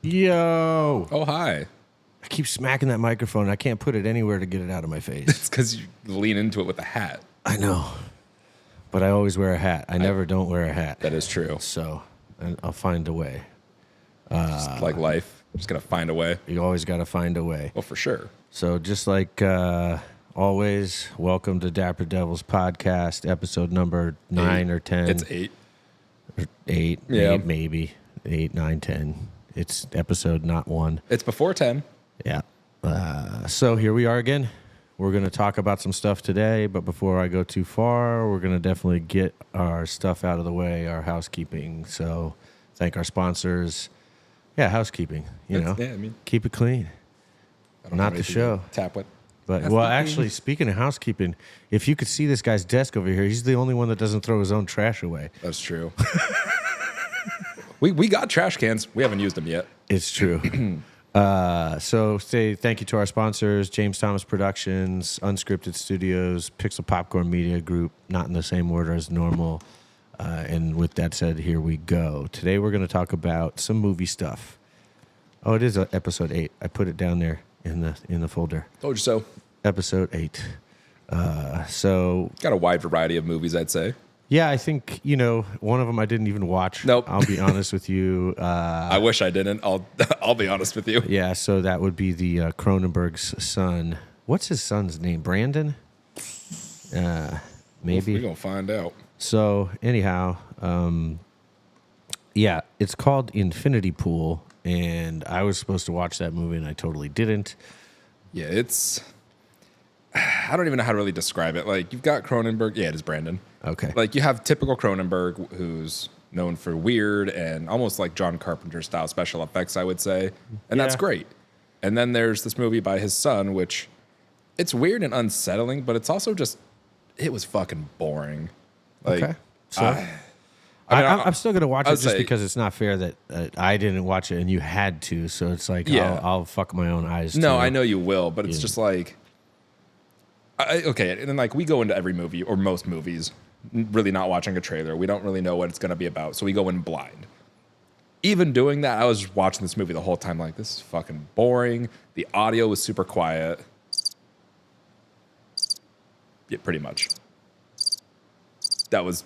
Yo! Oh, hi. I keep smacking that microphone. I can't put it anywhere to get it out of my face. It's because you lean into it with a hat. I know. But I always wear a hat. I never don't wear a hat. That is true. So I'll find a way. Just like life. Just going to find a way. You always got to find a way. Well, for sure. So just like always, welcome to Dapper Devils Podcast, episode number 9 or 10. It's 8. 8, Yeah. maybe. 8, 9, 10. It's episode not 1. It's before 10. Yeah. So here we are again. We're going to talk about some stuff today, but before I go too far, we're going to definitely get our stuff out of the way, our housekeeping. So thank our sponsors. Yeah, housekeeping, you know. Yeah, I mean, keep it clean. I don't Not have the anything show. to tap with. But Housekeeping. well, actually, speaking of housekeeping, if you could see this guy's desk over here, he's the only one that doesn't throw his own trash away. That's true. we got trash cans. We haven't used them yet. It's true. So say thank you to our sponsors, James Thomas Productions, Unscripted Studios, Pixel Popcorn Media Group, not in the same order as normal. And with that said, here we go. Today we're going to talk about some movie stuff. Oh, it is episode 8. I put it down there in the folder. Told you so. Episode 8. So Got a wide variety of movies, I'd say. yeah, I think, one of them I didn't even watch. Nope. I'll be honest with you. I wish I didn't. I'll be honest with you. Yeah, so that would be the Cronenberg's son. What's his son's name? Brandon? Maybe. We're going to find out. So, anyhow, yeah, it's called Infinity Pool, and I was supposed to watch that movie, and I totally didn't. Yeah, I don't even know how to really describe it. Like, you've got Cronenberg. Yeah, it is Brandon. Okay. Like, you have typical Cronenberg, who's known for weird and almost like John Carpenter style special effects, I would say. And that's Yeah. great. And then there's this movie by his son, which it's weird and unsettling, but it's also just, it was fucking boring. Like, Okay. So, I'm still going to watch it just because it's not fair that I didn't watch it and you had to. So it's like, Yeah. I'll fuck my own eyes. No, too. I know you will, but it's just like, okay, and then like we go into every movie or most movies really not watching a trailer. We don't really know what it's going to be about, so we go in blind. Even doing that, I was watching this movie the whole time like, this is fucking boring. The audio was super quiet. Yeah, pretty much. That was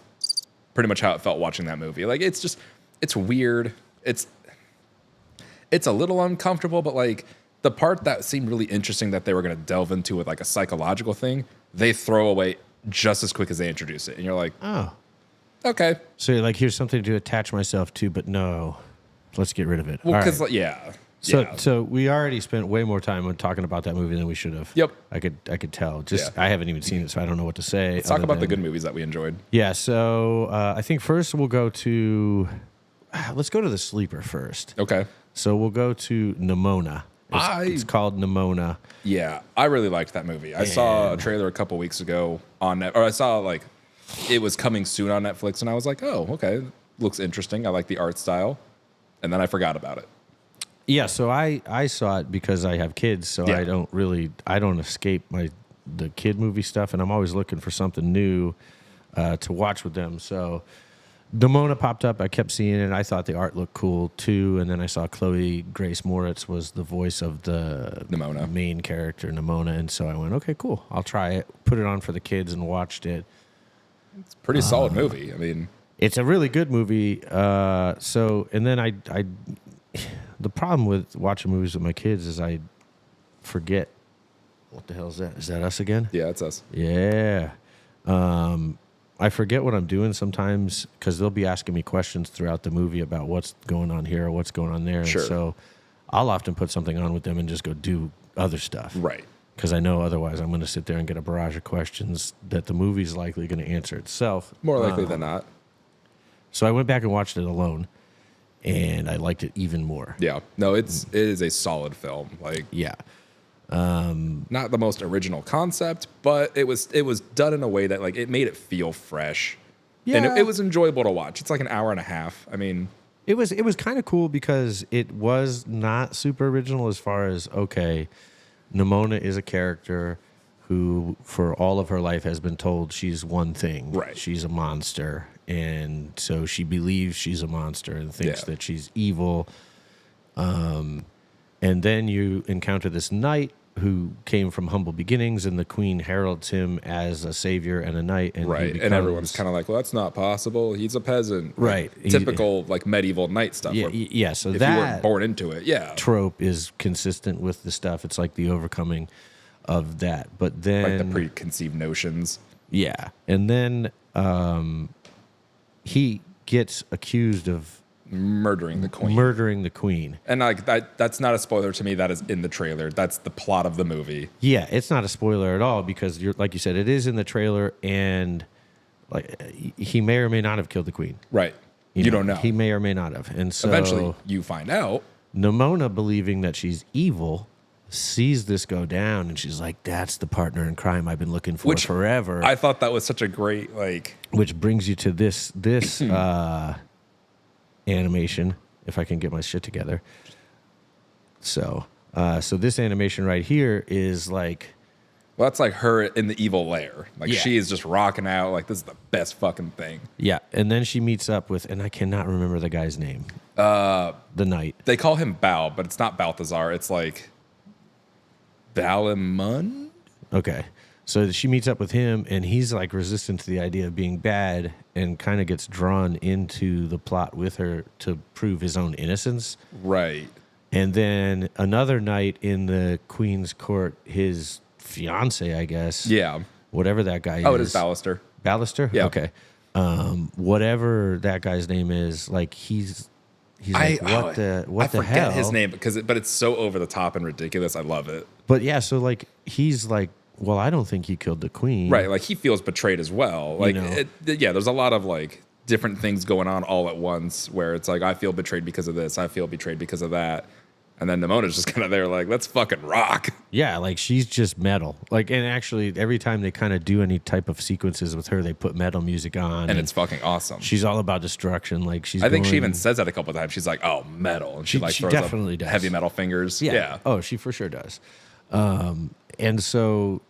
pretty much how it felt watching that movie. Like, it's just, it's weird. It's a little uncomfortable, but like the part that seemed really interesting that they were going to delve into with like a psychological thing, they throw away just as quick as they introduce it. And you're like, Oh. okay. So you're like, here's something to attach myself to, but no, let's get rid of it. Well, All because right. yeah. So we already spent way more time on talking about that movie than we should have. Yep. I could tell. Yeah. I haven't even seen it, so I don't know what to say. Let's talk about the good movies that we enjoyed. Yeah. So I think first we'll go to. Let's go to the sleeper first. Okay. So we'll go to Nimona. It's called Nimona. Yeah, I really liked that movie. I saw a trailer a couple weeks ago on Net, or I saw like it was coming soon on Netflix, and I was like, oh, okay, looks interesting. I like the art style, and then I forgot about it. Yeah. So I saw it because I have kids, so Yeah. I don't escape the kid movie stuff, and I'm always looking for something new to watch with them. So Nimona popped up. I kept seeing it. I thought the art looked cool too. And then I saw Chloe Grace Moritz was the voice of the Nimona. main character, Nimona. And so I went, okay, cool. I'll try it. Put it on for the kids and watched it. It's a pretty solid movie. I mean, It's a really good movie. And then I the problem with watching movies with my kids is I forget. What the hell is that? Is that us again? yeah, it's us. Yeah. I forget what I'm doing sometimes because they'll be asking me questions throughout the movie about what's going on here or what's going on there. Sure. And so I'll often put something on with them and just go do other stuff. Right. Because I know otherwise I'm going to sit there and get a barrage of questions that the movie's likely going to answer itself. More likely than not. So I went back and watched it alone, and I liked it even more. Yeah. No, it is a solid film. Like, Yeah. not the most original concept, but it was done in a way that like it made it feel fresh. And Yeah. it was enjoyable to watch. It's like an hour and a half. I mean, It was kind of cool because it was not super original as far as, okay, Nimona is a character who for all of her life has been told she's one thing. Right. She's a monster. And so she believes she's a monster and thinks Yeah. that she's evil. And then you encounter this knight who came from humble beginnings, and the queen heralds him as a savior and a knight. And Right. And everyone's kind of like, well, that's not possible. He's a peasant. Right. Like, typical like medieval knight stuff. Yeah, where yeah. So if that you weren't born into it, yeah. trope is consistent with the stuff. It's like the overcoming of that. But then Like the preconceived notions. yeah. And then he gets accused of Murdering the queen. murdering the queen. And like that's not a spoiler to me. That is in the trailer. That's the plot of the movie. Yeah, it's not a spoiler at all because you're like you said, it is in the trailer, and like he may or may not have killed the queen. Right. You don't know. He may or may not have. And so Eventually you find out. Nimona, believing that she's evil, sees this go down, and she's like, "That's the partner in crime I've been looking for forever." I thought that was such a great like. Which brings you to this animation, if I can get my shit together. So this animation right here is like, Well, that's like her in the evil lair. Like Yeah. she is just rocking out. Like this is the best fucking thing. yeah, and then she meets up with, and I cannot remember the guy's name. The knight. They call him Bao, but it's not Balthazar. It's like Balimund. Okay. So she meets up with him, and he's like resistant to the idea of being bad and kind of gets drawn into the plot with her to prove his own innocence. Right. And then another night in the queen's court, his fiance, I guess. Yeah. Whatever that guy is. Oh, it is Ballister. Ballister? Yeah. Okay. Whatever that guy's name is, like he's like, what the hell? I forget his name but it's so over the top and ridiculous. I love it. But yeah, so like he's like, well, I don't think he killed the queen. Right, like he feels betrayed as well. Like, know. yeah, there's a lot of like different things going on all at once where it's like I feel betrayed because of this, I feel betrayed because of that, and then Nimona's just kind of there like let's fucking rock. Yeah, like she's just metal. Like, and actually, every time they kind of do any type of sequences with her, they put metal music on, And it's fucking awesome. she's all about destruction. Like she's. I think she going- even says that a couple of times. She's like, "Oh, metal," and she like she throws definitely up does. heavy metal fingers. Yeah. Oh, she for sure does. And so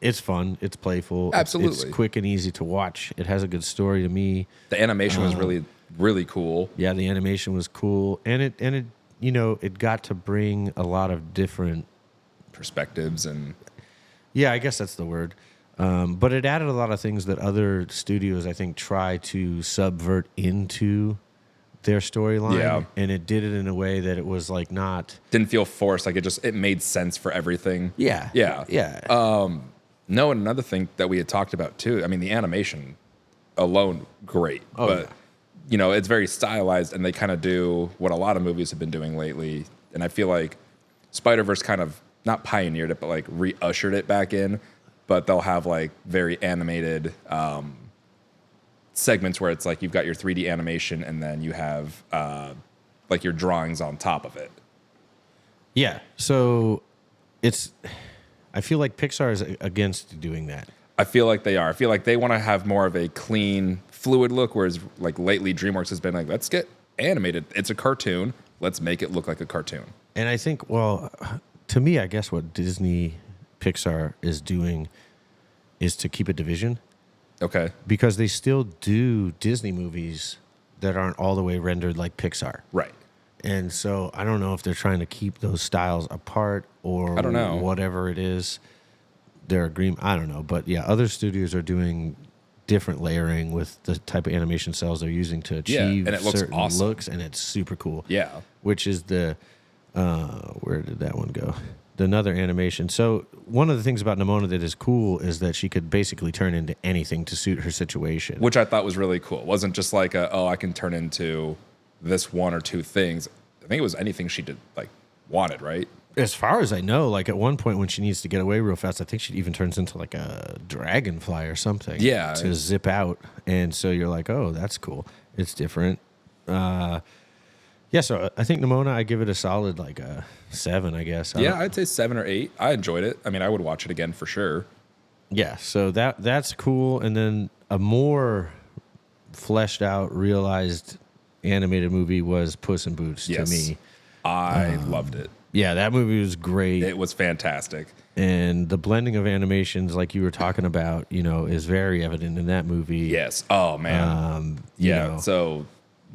it's fun. It's playful. Absolutely. It's quick and easy to watch. It has a good story to me. The animation was really, really cool. Yeah, the animation was cool, and it it got to bring a lot of different. Perspectives and Yeah, I guess that's the word. But it added a lot of things that other studios, I think, try to subvert into their storyline. Yeah. And it did it in a way that it was like not. didn't feel forced. Like it made sense for everything. Yeah. Yeah. Yeah. No, and another thing that we had talked about too. I mean, the animation alone, great. Oh, but yeah. it's very stylized, and they kind of do what a lot of movies have been doing lately. And I feel like Spider-Verse kind of not pioneered it, but like re-ushered it back in. But they'll have like very animated segments where it's like you've got your 3D animation, and then you have like your drawings on top of it. Yeah. So I feel like Pixar is against doing that. I feel like they are. I feel like they want to have more of a clean, fluid look, whereas like lately DreamWorks has been like, let's get animated. It's a cartoon. Let's make it look like a cartoon. And I think, well, to me, I guess what Disney Pixar is doing is to keep a division. Okay. Because they still do Disney movies that aren't all the way rendered like Pixar. Right. And so I don't know if they're trying to keep those styles apart or I don't know. whatever it is. Their agreement, I don't know. But yeah, other studios are doing different layering with the type of animation cells they're using to achieve and it looks certain awesome. looks, and it's super cool. Yeah. Which is the, where did that one go? Another animation. So one of the things about Nimona that is cool is that she could basically turn into anything to suit her situation. Which I thought was really cool. It wasn't just like, I can turn into this one or two things. I think it was anything she did, like, wanted, right? As far as I know, like at one point when she needs to get away real fast, I think she even turns into like a dragonfly or something. Yeah. To zip out. And so you're like, oh, that's cool. It's different. Yeah, so I think Nimona, I give it a solid like a 7, I guess. Yeah, I'd say 7 or 8. I enjoyed it. I mean, I would watch it again for sure. Yeah, so that's cool. And then a more fleshed out, realized animated movie was Puss in Boots Yes. to me. I loved it. Yeah, that movie was great. It was fantastic. And the blending of animations, like you were talking about, is very evident in that movie. Yes. Oh, man. You Yeah. know. So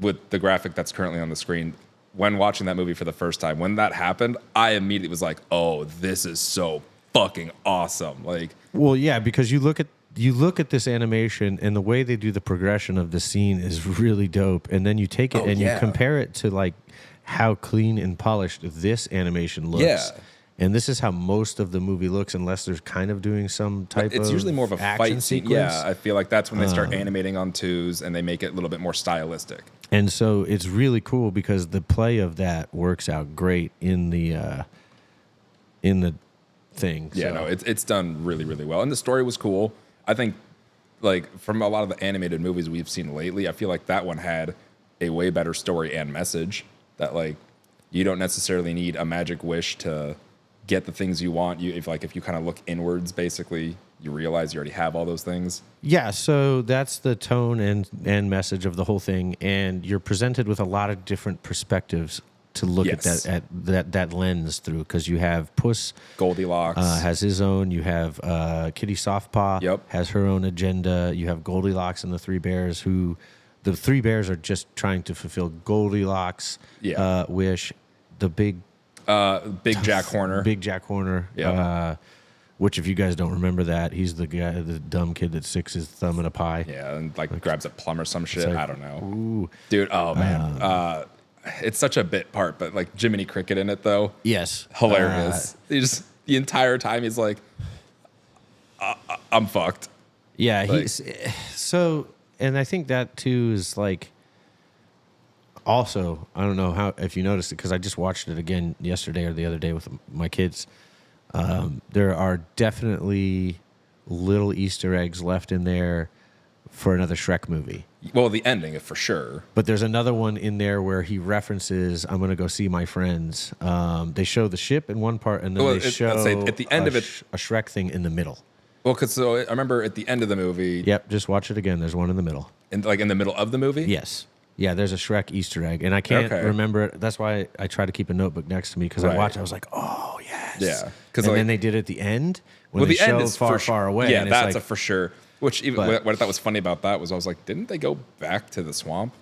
with the graphic that's currently on the screen, when watching that movie for the first time, when that happened, I immediately was like, "Oh, this is so fucking awesome!" Like, well, yeah, because you look at this animation and the way they do the progression of the scene is really dope, and then you take it and you compare it to like how clean and polished this animation looks. Yeah. And this is how most of the movie looks, unless there's kind of doing some type of it's usually more of a action fight scene. sequence. Yeah, I feel like that's when they start animating on twos and they make it a little bit more stylistic. And so it's really cool because the play of that works out great in the thing. Yeah, so. no, it's done really, really well. And the story was cool. I think, like, from a lot of the animated movies we've seen lately, I feel like that one had a way better story and message that, like, you don't necessarily need a magic wish to get the things you want. If you kind of look inwards, basically, you realize you already have all those things. Yeah, so that's the tone and message of the whole thing, and you're presented with a lot of different perspectives to look at that lens through, because you have Puss, Goldilocks has his own. You have Kitty Softpaw has her own agenda. You have Goldilocks and the Three Bears, who the Three Bears are just trying to fulfill Goldilocks' wish. The big Jack Horner. Big Jack Horner. Yeah. Which, if you guys don't remember that, he's the guy, the dumb kid that sticks his thumb in a pie. Yeah, and like grabs a plum or some shit. Like, I don't know. Ooh. Dude, oh man. It's such a bit part, but like Jiminy Cricket in it though. Yes. Hilarious. He just the entire time he's like, I'm fucked. Yeah, like, he's so, and I think that too is like, also, I don't know how if you noticed it, because I just watched it again yesterday or the other day with my kids. There are definitely little Easter eggs left in there for another Shrek movie. Well, the ending, for sure. But there's another one in there where he references, "I'm going to go see my friends." They show the ship in one part, and then they show at the end of it a Shrek thing in the middle. Well, because I remember at the end of the movie. Yep, just watch it again. There's one in the middle. In the middle of the movie? Yes. Yeah, there's a Shrek Easter egg, and I can't remember it. That's why I try to keep a notebook next to me, because I watched it. I was like, "Oh yes." Yeah. And then they did it at the end when they show far away. Yeah, and that's like, a for sure. Which even what I thought was funny about that was I was like, didn't they go back to the swamp?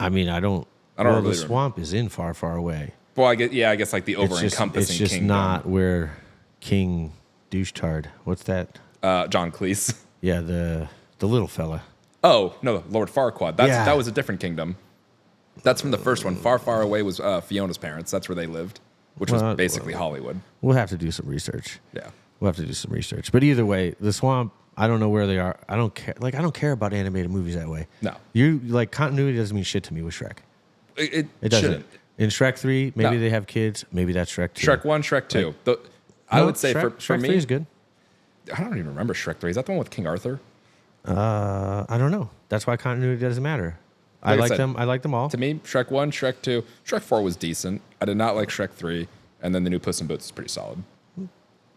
I mean, I don't really the swamp is in far away. Well, I guess like the over-encompassing It's just kingdom. not where King Douchetard. What's that? John Cleese. Yeah, the little fella. Oh no, Lord Farquaad. That was a different kingdom. That's from the first one. Far away was Fiona's parents. That's where they lived, which was basically Hollywood. We'll have to do some research. Yeah, we'll have to do some research. But either way, the swamp. I don't know where they are. I don't care. Like, I don't care about animated movies that way. No, you like continuity doesn't mean shit to me with Shrek. It doesn't. Shouldn't. In Shrek 3, maybe they have kids. Maybe that's Shrek 2. Shrek 1, Shrek 2. Like, I would say Shrek, for Shrek me, 3 is good. I don't even remember Shrek 3. Is that the one with King Arthur? I don't know. That's why continuity doesn't matter. I like them. I like them all. To me, Shrek 1, Shrek 2, Shrek 4 was decent. I did not like Shrek 3, and then the new Puss in Boots is pretty solid.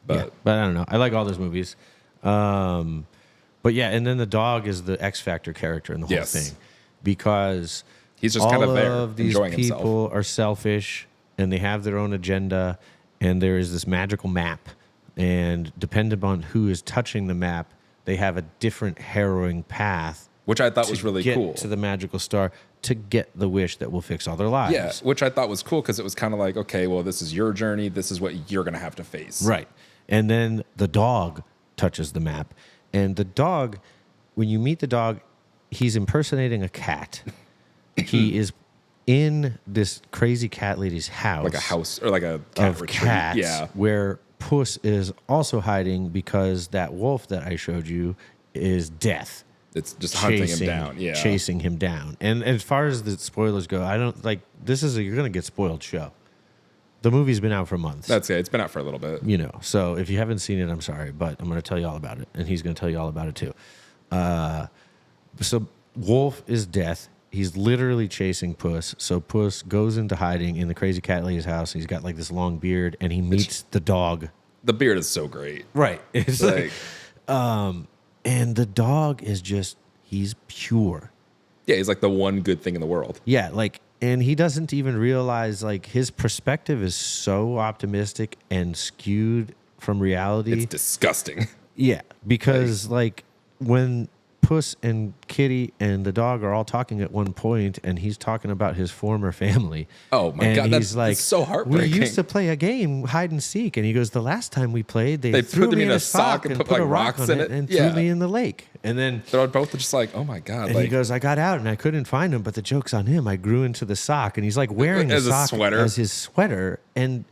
But I don't know. I like all those movies. But yeah, and then the dog is the X Factor character in the whole thing, because he's just kind of there, of these enjoying people himself. Are selfish and they have their own agenda, and there is this magical map, and depending on who is touching the map, they have a different harrowing path, which I thought was really cool. To the magical star to get the wish that will fix all their lives. Yeah, which I thought was cool, because it was kind of like, okay, well, this is your journey. This is what you're going to have to face. Right. And then the dog touches the map. And the dog, when you meet the dog, he's impersonating a cat. He is in this crazy cat lady's house. Like a house, or like a cat of retreat. cats, yeah. Where Puss is also hiding, because that wolf that I showed you is Death. It's just hunting him down. Yeah. Chasing him down. And as far as the spoilers go, I don't like, this is you're going to get spoiled show. The movie's been out for months. That's it. It's been out for a little bit. You know, so if you haven't seen it, I'm sorry, but I'm going to tell you all about it, and he's going to tell you all about it too. So Wolf is Death. He's literally chasing Puss. So Puss goes into hiding in the crazy cat lady's house. He's got like this long beard, and he meets the dog. The beard is so great. Right. It's like and the dog is just, he's pure. Yeah, he's like the one good thing in the world. Yeah, like, and he doesn't even realize, like, his perspective is so optimistic and skewed from reality. It's disgusting. Yeah, because like when Puss and Kitty and the dog are all talking at one point, and he's talking about his former family. Oh my and God, he's that's so heartbreaking. We used to play a game, hide and seek, and he goes, the last time we played, they threw me me in a sock and put like a rock rocks on in it it. and Yeah. threw me in the lake. And then they're both just like, oh my God. and like, he goes, I got out and I couldn't find him, but the joke's on him. I grew into the sock, and he's like wearing the As a sock sweater. as his sweater, and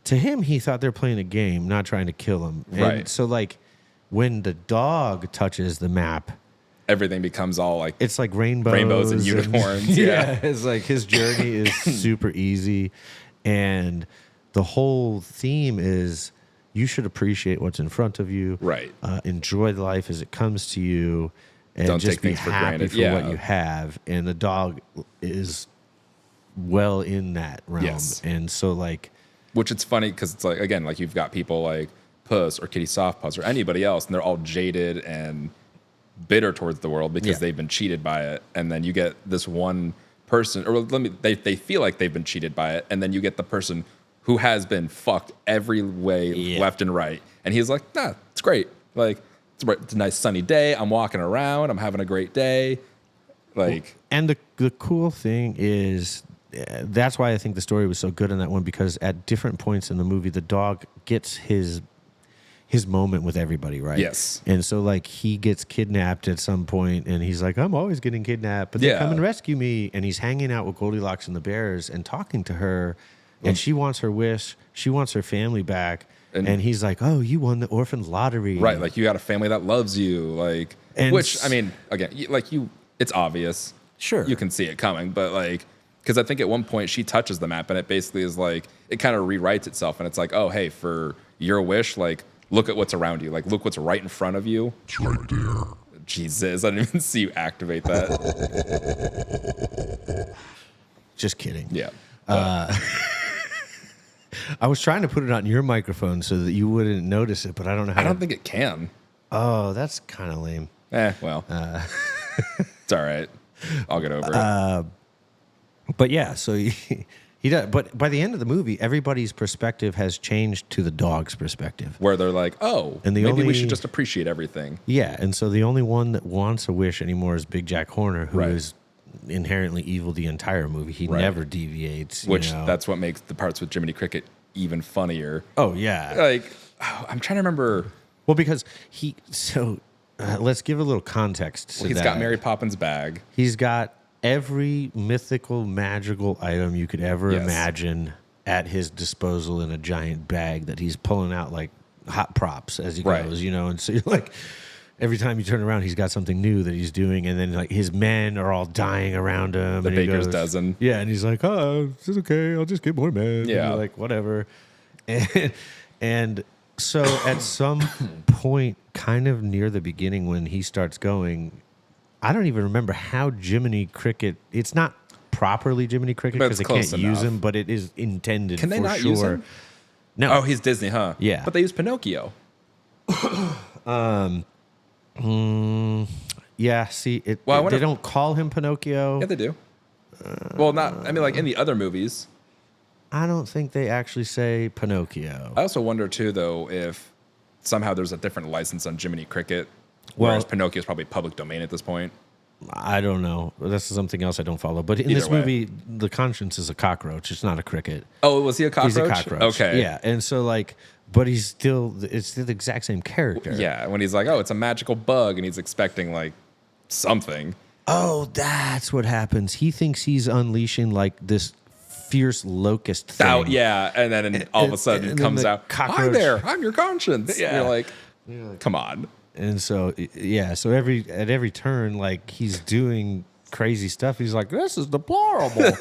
to him, he thought they're playing a game, not trying to kill him. And Right. so, like, when the dog touches the map, everything becomes all like it's like rainbows and unicorns. Yeah. It's like his journey is super easy, and the whole theme is you should appreciate what's in front of you. Right. Enjoy life as it comes to you, and Don't just take be things for happy granted. for Yeah. what you have. And the dog is well in that realm. Yes. And so, like, which it's funny because it's like, again, like you've got people like Puss or Kitty Softpaws or anybody else, and they're all jaded and bitter towards the world because Yeah. they've been cheated by it. And then you get this one person, or they feel like they've been cheated by it, and then you get the person who has been fucked every way, left and right. And he's like, nah, it's great. Like, it's a nice sunny day. I'm walking around. I'm having a great day. Like, and the cool thing is, that's why I think the story was so good in that one, because at different points in the movie, the dog gets his moment with everybody, right? Yes. And so, like, he gets kidnapped at some point, and he's like, I'm always getting kidnapped, but they come and rescue me. And he's hanging out with Goldilocks and the bears and talking to her, and she wants her wish. She wants her family back. And he's like, oh, you won the orphan lottery. right, like you got a family that loves you. Like, And which, I mean, again, it's obvious. Sure. You can see it coming, but like, because I think at one point she touches the map and it basically is like, it kind of rewrites itself. And it's like, oh, hey, for your wish, like, look at what's around you. Like, look what's right in front of you. It's right there. Jesus, I didn't even see you activate that. Just kidding. Yeah. I was trying to put it on your microphone so that you wouldn't notice it, but I don't know how I don't think it can. Oh, that's kind of lame. Well, it's all right. I'll get over it. But yeah, so he does. But by the end of the movie, everybody's perspective has changed to the dog's perspective. Where they're like, oh, And the maybe we only- should just appreciate everything. Yeah, and so the only one that wants a wish anymore is Big Jack Horner, who is Right. inherently evil the entire movie. He Right. never deviates. Which, you know? that's what makes the parts with Jiminy Cricket even funnier. Oh, yeah. Like, I'm trying to remember. Well, because let's give a little context to He's that. got Mary Poppins' bag. He's got every mythical, magical item you could ever Yes. imagine at his disposal in a giant bag that he's pulling out like hot props as he Right. goes, you know. And so you're like, every time you turn around, he's got something new that he's doing, and then like his men are all dying around him. The and he baker's goes, dozen. Yeah, and he's like, "Oh, it's okay. I'll just get more men." And Yeah. you're like, whatever. And so at some point, kind of near the beginning, when he starts going, I don't even remember how Jiminy Cricket. It's not properly Jiminy Cricket But because they it's close can't use enough. him, but it is intended. Can they for not sure. use him? No. Oh, he's Disney, huh? Yeah. But they use Pinocchio. Yeah. See, Well, I wonder- they don't call him Pinocchio. Yeah, they do. Well, not, I mean, like in the other movies. I don't think they actually say Pinocchio. I also wonder, too, though, if somehow there's a different license on Jiminy Cricket, Well- whereas Pinocchio is probably public domain at this point. I don't know. That's something else I don't follow. But in Either this way. movie, the conscience is a cockroach. It's not a cricket. Oh, was he a cockroach? He's a cockroach. Okay. Yeah. And so, like, but he's still, it's still the exact same character. Yeah, when he's like, oh, it's a magical bug, and he's expecting, like, something. Oh, that's what happens. He thinks he's unleashing, like, this fierce locust thing. Oh, yeah, and then all of a sudden and it then comes the out, hi cockroach- there, I'm your conscience. Yeah. You're like, come on. And so, yeah. So at every turn, like, he's doing crazy stuff. He's like, this is deplorable.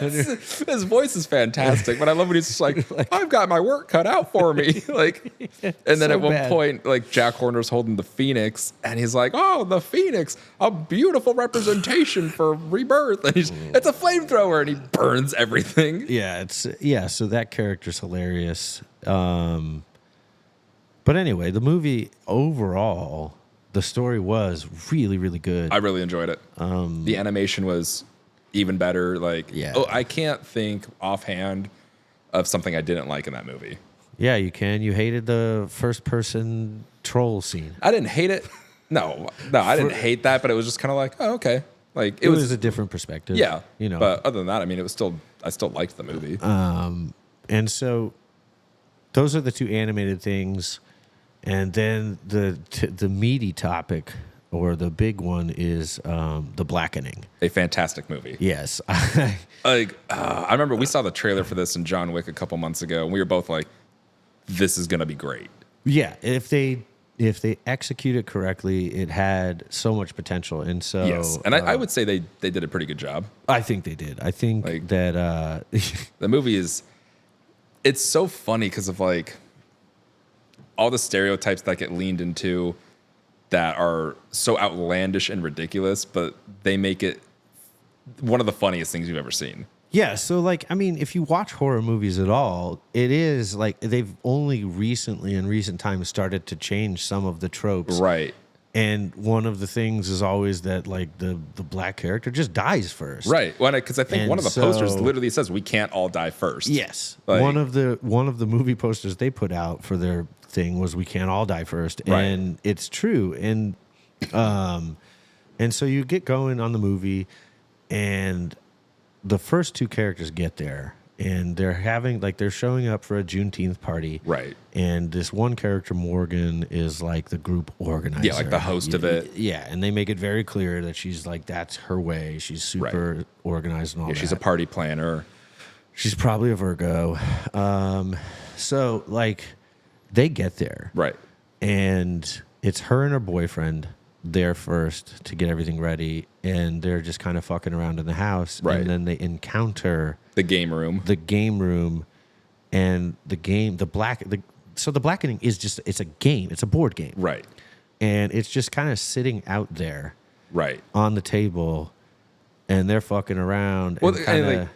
His voice is fantastic, but I love when he's just like, I've got my work cut out for me. Like, and then so at one bad. point, like Jack Horner's holding the Phoenix, and he's like, "Oh, the Phoenix, a beautiful representation for rebirth." And it's a flamethrower, and he burns everything. Yeah, so that character's hilarious. But anyway, the movie overall, the story was really, really good. I really enjoyed it. The animation was even better. Like, Yeah. I can't think offhand of something I didn't like in that movie. Yeah, you can. You hated the first person troll scene. I didn't hate it. No, I didn't hate that, but it was just kind of like, oh, okay. Like it was a different perspective. Yeah, you know. But other than that, I mean, I still liked the movie. And so those are the two animated things, and then the meaty topic or the big one is the Blackening. A fantastic movie. Yes, I remember we saw the trailer for this in John Wick a couple months ago, and we were both like, "This is gonna be great." Yeah, if they execute it correctly, it had so much potential, and so yes, and I would say they did a pretty good job. I think they did. I think like, that the movie it's so funny because of like all the stereotypes that get leaned into that are so outlandish and ridiculous, but they make it one of the funniest things you've ever seen. Yeah, so like, I mean, if you watch horror movies at all, it is like they've only recently in recent times started to change some of the tropes. Right. And one of the things is always that like the black character just dies first. Right. Well, because I think one of the posters literally says we can't all die first. Yes. Like, one of the movie posters they put out for their thing was we can't all die first. Right. And it's true. And so you get going on the movie, and the first two characters get there, and they're showing up for a Juneteenth party. Right. And this one character, Morgan, is like the group organizer. Yeah, like the host of it. Yeah, and they make it very clear that she's like, that's her way. She's super organized and all that. She's a party planner. She's probably a Virgo. So like they get there. Right. And it's her and her boyfriend there first to get everything ready, and they're just kind of fucking around in the house. Right. And then they encounter the game room. And so the Blackening is just, it's a game. It's a board game. Right. And it's just kind of sitting out there. Right. On the table, and they're fucking around. Well,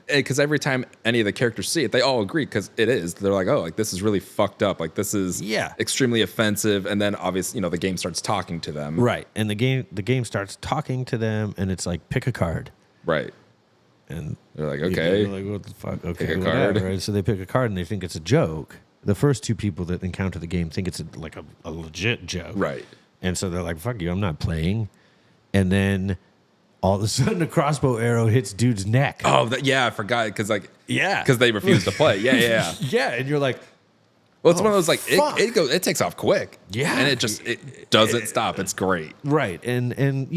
because every time any of the characters see it, they all agree because it is. They're like, oh, like this is really fucked up. Like this is extremely offensive. And then obviously, the game starts talking to them. Right. And the game starts talking to them, and it's like, pick a card. Right. And they're like, okay. They're like, what the fuck? Okay, pick a whatever. card. Right? So they pick a card, and they think it's a joke. The first two people that encounter the game think it's a legit joke. Right. And so they're like, fuck you, I'm not playing. And then all of a sudden, a crossbow arrow hits dude's neck. Oh, I forgot because because they refused to play. Yeah. Yeah, and you're like, well, it's one of those like it takes off quick. Yeah, and it doesn't stop. It's great. Right, and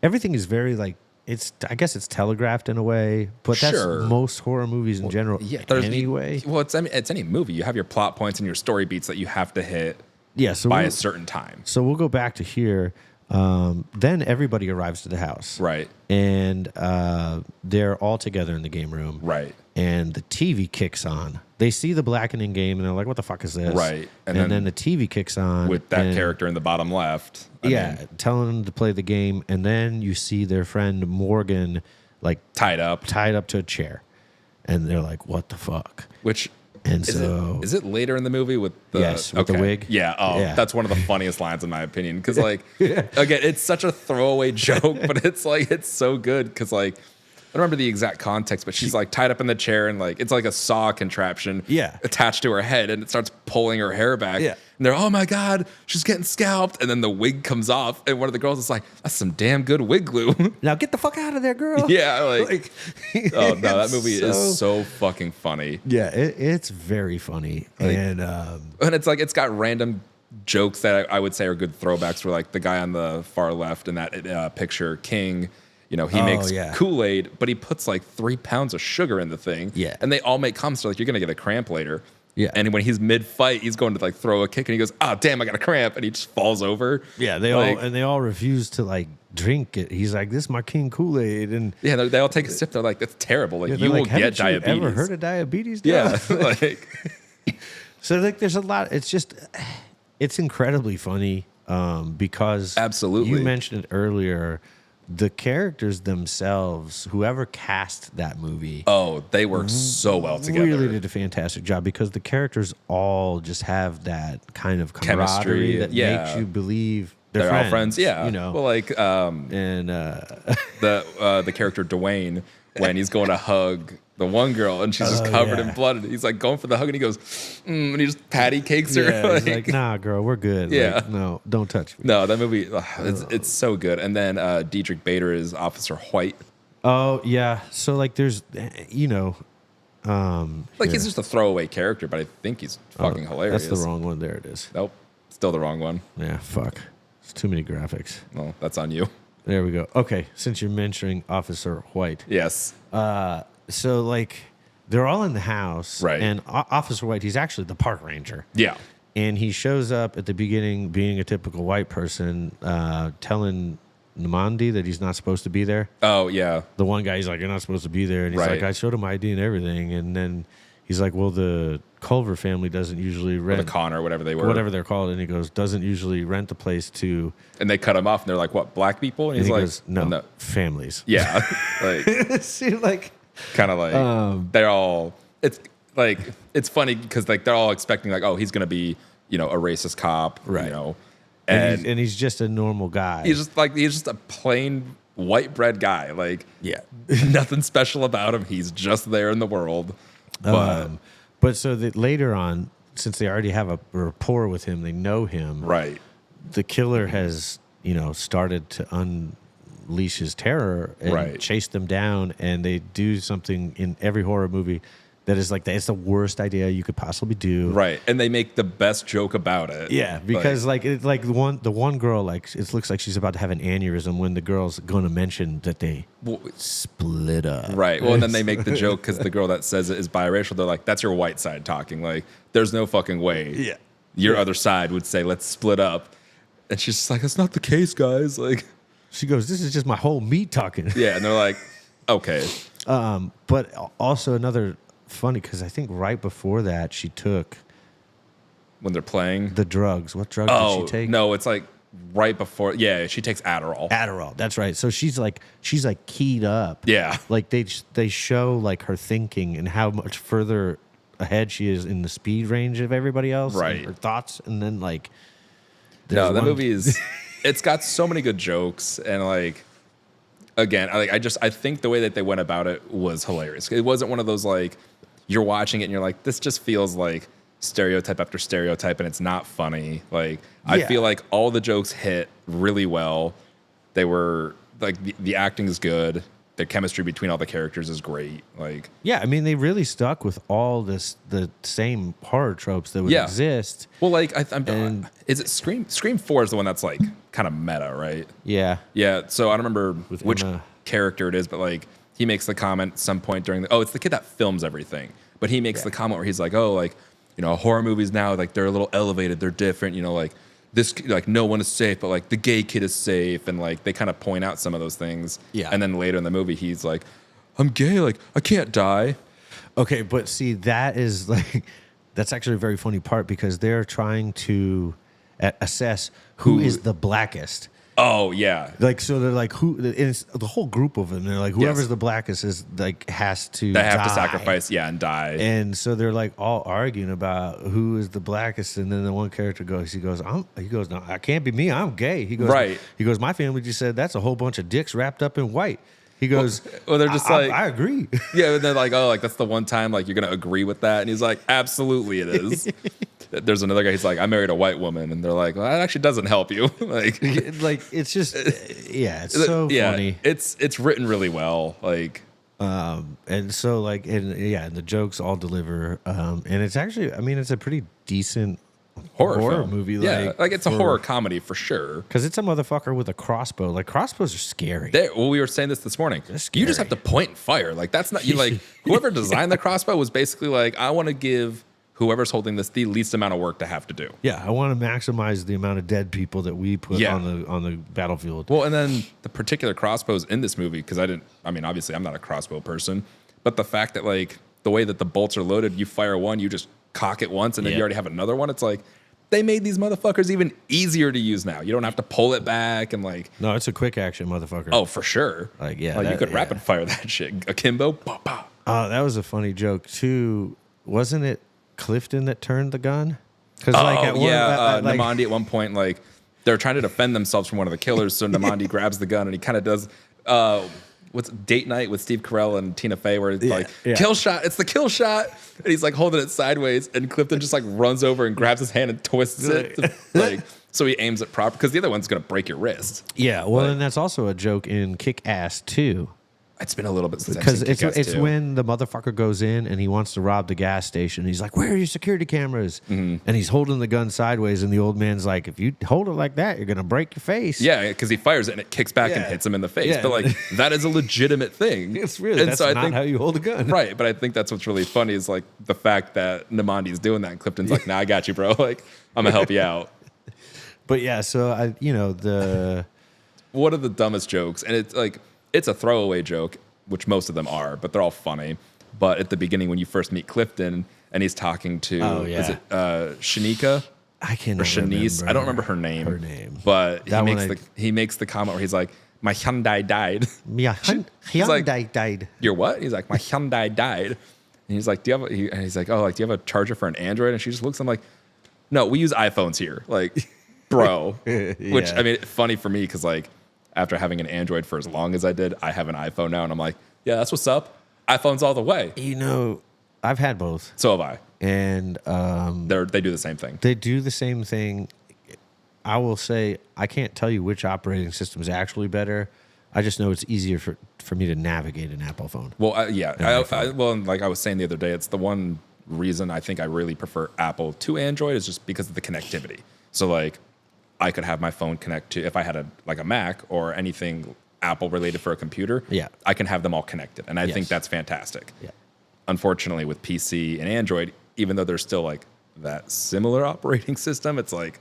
everything is very like I guess it's telegraphed in a way, but that's most horror movies in general. Yeah, anyway. Well, it's any movie. You have your plot points and your story beats that you have to hit. Yeah, so by a certain time. So we'll go back to here. Then everybody arrives to the house. Right. And they're all together in the game room. Right. And the TV kicks on. They see the Blackening game, and they're like, what the fuck is this? Right. And then the TV kicks on. With that character in the bottom left. Telling them to play the game. And then you see their friend Morgan, like, tied up to a chair. And they're like, what the fuck? And is it later in the movie with the the wig? Yeah. Oh, yeah. That's one of the funniest lines in my opinion. Because again, it's such a throwaway joke, but it's so good because I don't remember the exact context, but she's like tied up in the chair and like it's like a saw contraption attached to her head, and it starts pulling her hair back. Yeah. And they're, oh my God, she's getting scalped. And then the wig comes off, and one of the girls is like, that's some damn good wig glue. Now get the fuck out of there, girl. Yeah. Oh no, that movie is so fucking funny. Yeah, it's very funny. And it's like it's got random jokes that I would say are good throwbacks. Where like the guy on the far left in that picture, King, he makes Kool-Aid, but he puts like 3 pounds of sugar in the thing. Yeah. And they all make comments like, you're going to get a cramp later. Yeah. And when he's mid-fight, he's going to like throw a kick, and he goes, oh, damn, I got a cramp. And he just falls over. Yeah, they all refuse to like drink it. He's like, this is my King Kool-Aid. And yeah, they all take a sip. They're like, that's terrible. Like, you will get diabetes. Ever heard of diabetes? Yeah. So like there's a lot. It's incredibly funny because absolutely, you mentioned it earlier. The characters themselves, whoever cast that movie, they work so well together. Really did a fantastic job because the characters all just have that kind of camaraderie that makes you believe they're friends, all friends. Yeah, Well, and the character Dwayne, when he's going to hug the one girl, and she's just covered in blood. And he's like going for the hug, and he goes, and he just patty cakes her. Yeah, he's like, nah, girl, we're good. Yeah. Like, no, don't touch me. No, that movie, it's so good. And then Dietrich Bader is Officer White. Oh, yeah. So, like, there's, you know. He's just a throwaway character, but I think he's fucking hilarious. That's the wrong one. There it is. Nope. Still the wrong one. Yeah, fuck. It's too many graphics. Well, that's on you. There we go. Okay, since you're mentioning Officer White. Yes. So, like, they're all in the house. Right. And Officer White, he's actually the park ranger. Yeah. And he shows up at the beginning being a typical white person, telling Nimona that he's not supposed to be there. Oh, yeah. The one guy, he's like, you're not supposed to be there. And he's like, I showed him ID and everything. And then he's like, well, the Culver family doesn't usually rent. Or the Connor, whatever they were. Whatever they're called. And he goes, doesn't usually rent the place to. And they cut him off, and they're like, what, black people? And he's he like, goes, no, families. Yeah. Like, See, like, kind of like, they're all, it's like, it's funny because like they're all expecting like, oh, he's going to be, you know, a racist cop, right. You know. And he's just a normal guy. He's just a plain white bread guy. Like, yeah, nothing special about him. He's just there in the world. But so that later on, since they already have a rapport with him, they know him. Right. The killer has, you know, started to unleash his terror and chase them down. And they do something in every horror movie that is like, it's the worst idea you could possibly do. Right. And they make the best joke about it. Yeah, because the one girl, like, it looks like she's about to have an aneurysm when the girl's going to mention that they split up. Right. Well, and then they make the joke because the girl that says it is biracial. They're like, that's your white side talking. Like, there's no fucking way your other side would say, let's split up. And she's just like, that's not the case, guys. Like, she goes, this is just my whole meat talking. Yeah. And they're like, okay. But also another funny, because I think right before that she took when they're playing the drugs. What drug did she take? No, it's like right before. Yeah, she takes Adderall. That's right. So she's like keyed up. Yeah, like they show like her thinking and how much further ahead she is in the speed range of everybody else. Right. And her thoughts, and then like that movie is. It's got so many good jokes, and like again, I think the way that they went about it was hilarious. It wasn't one of those like you're watching it and you're like, this just feels like stereotype after stereotype, and it's not funny. Like I feel like all the jokes hit really well. They were like the acting is good. The chemistry between all the characters is great. Like I mean, they really stuck with all the same horror tropes that would exist. Well, like is it Scream? Scream 4 is the one that's like kind of meta, right? Yeah. So I don't remember which character it is, but like he makes the comment at some point during it's the kid that films everything. But he makes the comment where he's like, oh, like, you know, horror movies now, like they're a little elevated, they're different, you know, like this, like no one is safe, but like the gay kid is safe, and like they kind of point out some of those things. Yeah. And then later in the movie, he's like, I'm gay, like I can't die. Okay, but see, that is like that's actually a very funny part because they're trying to assess who is the blackest. Oh yeah, like so they're like who? And it's the whole group of them. They're like whoever's the blackest is like has to. They have to sacrifice, and die. And so they're like all arguing about who is the blackest. And then the one character goes, no, I can't be me. I'm gay. He goes, right. He goes, my family just said that's a whole bunch of dicks wrapped up in white. He goes, well they're just like, I agree. Yeah, and they're like, oh, like that's the one time like you're gonna agree with that, and he's like, absolutely, it is. There's another guy. He's like, I married a white woman, and they're like, well, that actually doesn't help you. like it's just, it's so funny. It's written really well. Like, and so like, and the jokes all deliver. And it's actually, I mean, it's a pretty decent horror movie. Like it's a horror comedy for sure. Because it's a motherfucker with a crossbow. Like crossbows are scary. We were saying this morning. You just have to point and fire. Like that's not you. Like whoever designed the crossbow was basically like, I want to give whoever's holding this the least amount of work to have to do. Yeah, I want to maximize the amount of dead people that we put on the battlefield. Well, and then the particular crossbows in this movie, because obviously I'm not a crossbow person, but the fact that like the way that the bolts are loaded, you fire one, you just cock it once, and then you already have another one. It's like they made these motherfuckers even easier to use now. You don't have to pull it back and like. No, it's a quick action motherfucker. Oh, for sure. Like you could rapid fire that shit. Akimbo, pow, pow. That was a funny joke too. Wasn't it Clifton that turned the gun? Because Nimona at one point, like they're trying to defend themselves from one of the killers, so Nimona grabs the gun and he kind of does what's Date Night with Steve Carell and Tina Fey, where it's like kill shot, it's the kill shot, and he's like holding it sideways, and Clifton just like runs over and grabs his hand and twists it, like so he aims it proper because the other one's gonna break your wrist. Yeah, well, and that's also a joke in Kick-Ass 2. It's been a little bit since Because I've seen Kick-Ass it's 2. when the motherfucker goes in and he wants to rob the gas station. He's like, "Where are your security cameras?" And he's holding the gun sideways, and the old man's like, "If you hold it like that, you're gonna break your face." Yeah, because he fires it and it kicks back and hits him in the face. But like that is a legitimate thing. It's really that's not how you hold a gun, right? But I think that's what's really funny is like the fact that Nimondi's doing that, and Clifton's like, "Nah, I got you, bro. Like I'm gonna help you out." But yeah, so one of the dumbest jokes, and it's like it's a throwaway joke, which most of them are, but they're all funny. But at the beginning, when you first meet Clifton and he's talking to, is it Shanika? I can't or Shanice. I don't remember her name. But he makes the comment where he's like, "My Hyundai died." Yeah, Hyundai died. Your what? He's like, "My Hyundai died." And he's like, "Do you have?" And he's like, "Oh, like, do you have a charger for an Android?" And she just looks at him like, "No, we use iPhones here." Like, bro. Which I mean, funny for me because like after having an Android for as long as I did, I have an iPhone now, and I'm like, yeah, that's what's up. iPhones all the way. You know, I've had both. So have I. And they do the same thing. They do the same thing. I will say I can't tell you which operating system is actually better. I just know it's easier for me to navigate an Apple phone. Well, well, like I was saying the other day, it's the one reason I think I really prefer Apple to Android is just because of the connectivity. So like I could have my phone connect to, if I had a Mac or anything Apple related for a computer, I can have them all connected. And I think that's fantastic. Yeah. Unfortunately, with PC and Android, even though there's still like that similar operating system, it's like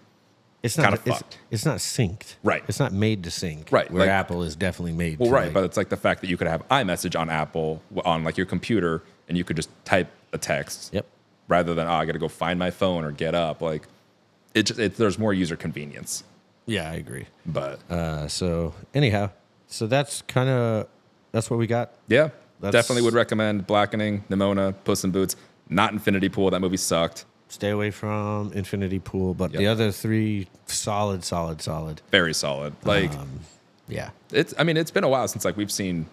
it's not fucked. It's not synced. Right. It's not made to sync. Right. Where like, Apple is definitely made to. Well, right. But it's like the fact that you could have iMessage on Apple on like your computer and you could just type a text. Yep. Rather than, I got to go find my phone or get up. Like there's more user convenience. Yeah, I agree. But so anyhow, so that's what we got. Yeah. Definitely would recommend Blackening, Nimona, Puss in Boots. Not Infinity Pool. That movie sucked. Stay away from Infinity Pool, but the other three, solid. Very solid. Like, yeah. It's been a while since like we've seen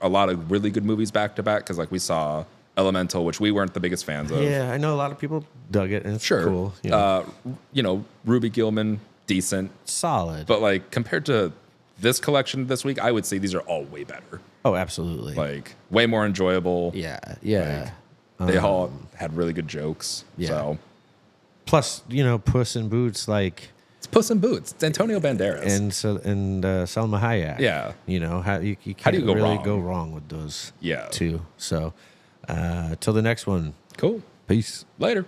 a lot of really good movies back to back because like we saw Elemental, which we weren't the biggest fans of. Yeah, I know a lot of people dug it, and it's cool. You know, Ruby Gillman, decent, solid, but like compared to this collection this week, I would say these are all way better. Oh, absolutely. Like way more enjoyable. Yeah. Like, they all had really good jokes. Yeah. So. Plus, Puss in Boots, like it's Puss in Boots. It's Antonio Banderas and Salma Hayek. Yeah. How you can't really go wrong with those. Yeah. Two. So, till the next one. Cool. Peace. Later.